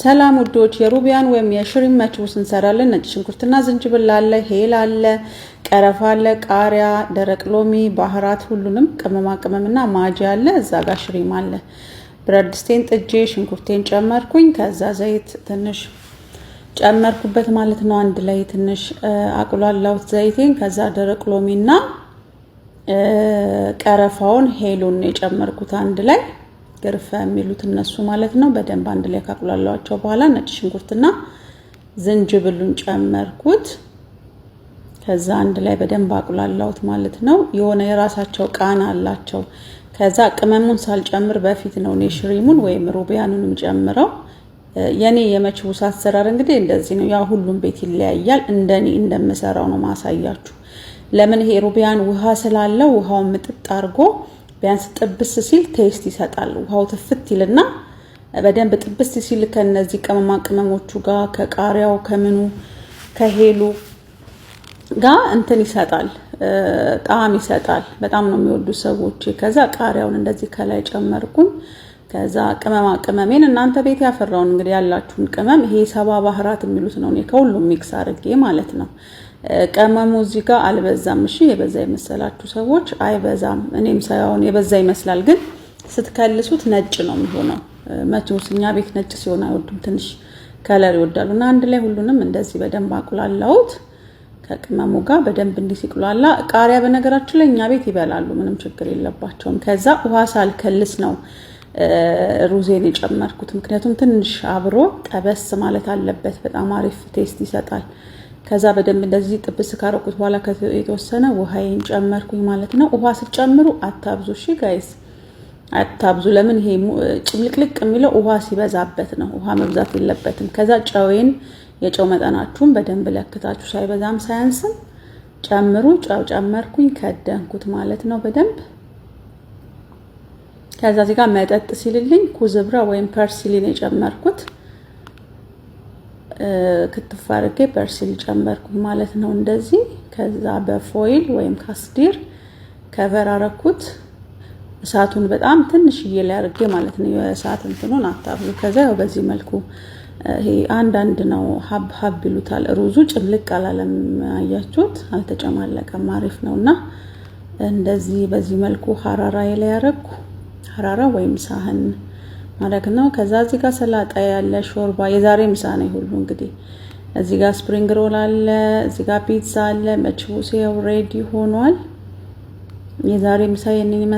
ሰላም ውዶች የሩቢያን ወይም የሽሪም መችቡስ እንሰራለን። ነጭ ሽንኩርትና ዝንጅብል አለ፣ ሄል አለ፣ ቀረፋ አለ፣ ቃሪያ፣ ደረቅ ሎሚ፣ ባህራት ሁሉንም ቅመማ ቅመምና ማጂ አለ። እዛ ጋር ሽሪም አለ። ብረት ድስቴን ጥጄ ሽንኩርቴን ጨመርኩኝ። ከዛ ዘይት ትንሽ ጨመርኩበት ማለት ነው። አንድ ላይ ትንሽ አቁላላሁት ዘይቴን። ከዛ ደረቅ ሎሚና ቀረፋውን ሄሉን የጨመርኩት አንድ ላይ ገርፋ የሚሉት እነሱ ማለት ነው። በደንብ አንድ ላይ ካቁላላቸው በኋላ ነጭ ሽንኩርትና ዝንጅብሉን ጨመርኩት። ከዛ አንድ ላይ በደንብ አቁላላሁት ማለት ነው። የሆነ የራሳቸው ቃና አላቸው። ከዛ ቅመሙን ሳልጨምር በፊት ነው እኔ ሽሪሙን ወይም ሩቢያኑንም ጨምረው። የኔ የመችቡስ አሰራር እንግዲህ እንደዚህ ነው። ያ ሁሉም ቤት ይለያያል። እንደኔ እንደምሰራው ነው ማሳያችሁ። ለምን ይሄ ሩቢያን ውሃ ስላለው ውሃውን ምጥጥ አድርጎ ቢያንስ ጥብስ ሲል ቴስት ይሰጣል። ውሃው ትፍት ይልና በደንብ ጥብስ ሲል ከነዚህ ቅመማ ቅመሞቹ ጋር ከቃሪያው ከምኑ ከሄሉ ጋር እንትን ይሰጣል፣ ጣዕም ይሰጣል። በጣም ነው የሚወዱ ሰዎች። ከዛ ቃሪያውን እንደዚህ ከላይ ጨመርኩኝ። ከዛ ቅመማ ቅመሜን እናንተ ቤት ያፈራውን እንግዲህ ያላችሁን ቅመም፣ ይሄ ሰባ ባህራት የሚሉት ነው። እኔ ከሁሉም ሚክስ አድርጌ ማለት ነው። ቅመሙ እዚህ ጋር አልበዛም። እሺ የበዛ የመሰላችሁ ሰዎች አይበዛም። እኔም ሳይሆን የበዛ ይመስላል፣ ግን ስትከልሱት ነጭ ነው የሚሆነው። መችቡስ እኛ ቤት ነጭ ሲሆን አይወዱም፣ ትንሽ ከለር ይወዳሉና አንድ ላይ ሁሉንም እንደዚህ በደንብ አቁላላሁት ከቅመሙ ጋር በደንብ እንዲሲቁላላ። ቃሪያ በነገራችን ላይ እኛ ቤት ይበላሉ፣ ምንም ችግር የለባቸውም። ከዛ ውሃ ሳልከልስ ነው ሩዜን የጨመርኩት፣ ምክንያቱም ትንሽ አብሮ ጠበስ ማለት አለበት። በጣም አሪፍ ቴስት ይሰጣል። ከዛ በደንብ እንደዚህ ጥብስ ካረኩት በኋላ የተወሰነ ውሃዬን ጨመርኩኝ ማለት ነው። ውሃ ስትጨምሩ አታብዙ፣ እሺ ጋይስ አታብዙ። ለምን ይሄ ጭምልቅልቅ የሚለው ውሃ ሲበዛበት ነው። ውሃ መብዛት የለበትም። ከዛ ጨውን የጨው መጠናችሁን በደንብ ለክታችሁ ሳይበዛም ሳያንስም ጨምሩ። ጨው ጨመርኩኝ፣ ከደንኩት ማለት ነው በደንብ። ከዛ እዚህ ጋር መጠጥ ሲልልኝ ኩዝብራ ወይም ፐርሲሊን የጨመርኩት ክትፍ አድርጌ ፐርሲል ጨመርኩኝ ማለት ነው እንደዚህ። ከዛ በፎይል ወይም ካስዲር ከቨር አረኩት። እሳቱን በጣም ትንሽዬ ላይ አድርጌ ማለት ነው። የእሳት እንትኑን አታብሉ። ከዛ ያው በዚህ መልኩ ይሄ አንድ ነው ሀብ ይሉታል። ሩዙ ጭምልቅ አላለም፣ አያችሁት? አልተጨማለቀም። አሪፍ ነውና እንደዚህ በዚህ መልኩ ሐራራ ላይ ያረኩ። ሐራራ ወይም ሳህን ማለት ነው። ከዛ እዚህ ጋር ሰላጣ ያለ ሾርባ የዛሬ ምሳ ነው ሁሉ እንግዲህ። እዚህ ጋር ስፕሪንግ ሮል አለ፣ እዚህ ጋር ፒዛ አለ። መችቡስ ያው ሬዲ ሆኗል። የዛሬ ምሳ የኔን